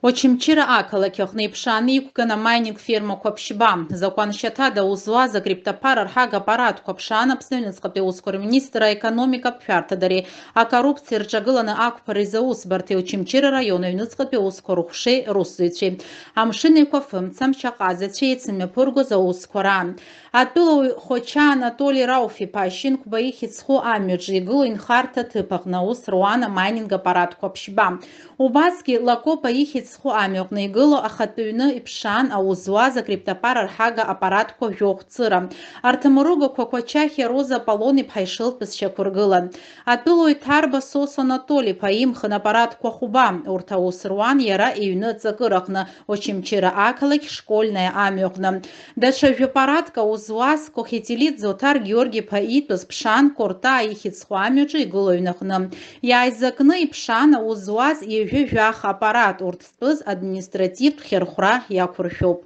Очимчира ақалақьыхны ипшаны икәгана майнинг ферма Қәаԥшьба. Закәан шьаҭада узуаз акриптопар арҳага аппарат Қәаԥшан Аԥсны Аҩныҵҟатәи аусқәа рминистр аекономикатә шәарҭадареи акоррупциа рҿагыланы ақәԥара изаусбарҭеи Очимчира раион аҩныҵҟатәи аусқәа рыхәшеи русзуҩцәеи амшын еиқәа фымцамч аҟазацәеи еицымҩаԥыргоз аусқәа раан. Атәылауаҩ Хоча Анатолий Рауф-иԥа Ашьынқәба ихьыӡху амҩаҿы игылоу инхарҭа ҭыԥ аҟны аус руан амайнинг аппарат Қәаԥшьба. Убасгьы Лакопа ихьыӡху амҩаҟны игылоу ахатәыҩны иԥшаан аус зуаз акриптопар арҳага аппаратқәа жәохә-ҵыра. Арҭамырыгақәа Қәачахиа Роза Аполлон-иԥҳа ишылтәыз шьақәыргылан. Атәылауаҩ Ҭарба Сосо Анатолий-иԥа имхын аппаратқәа хәба. Урҭ аус руан иара иҩны ҵакыраҟны Очимчира ақалақь Школьнаиа амҩаҟны. Даҽа жәаппаратк аус зуаз Кохетилидзе Оҭар Георги-иԥа итәыз Ԥшан Кортаа ихьыӡху амҩаҿы игылоу аҩнаҟны. Иааизакны иԥшаан аус зуаз ҩажәа аппарат урҭ зтәыз административтә хьырхәра иақәыршәоуп.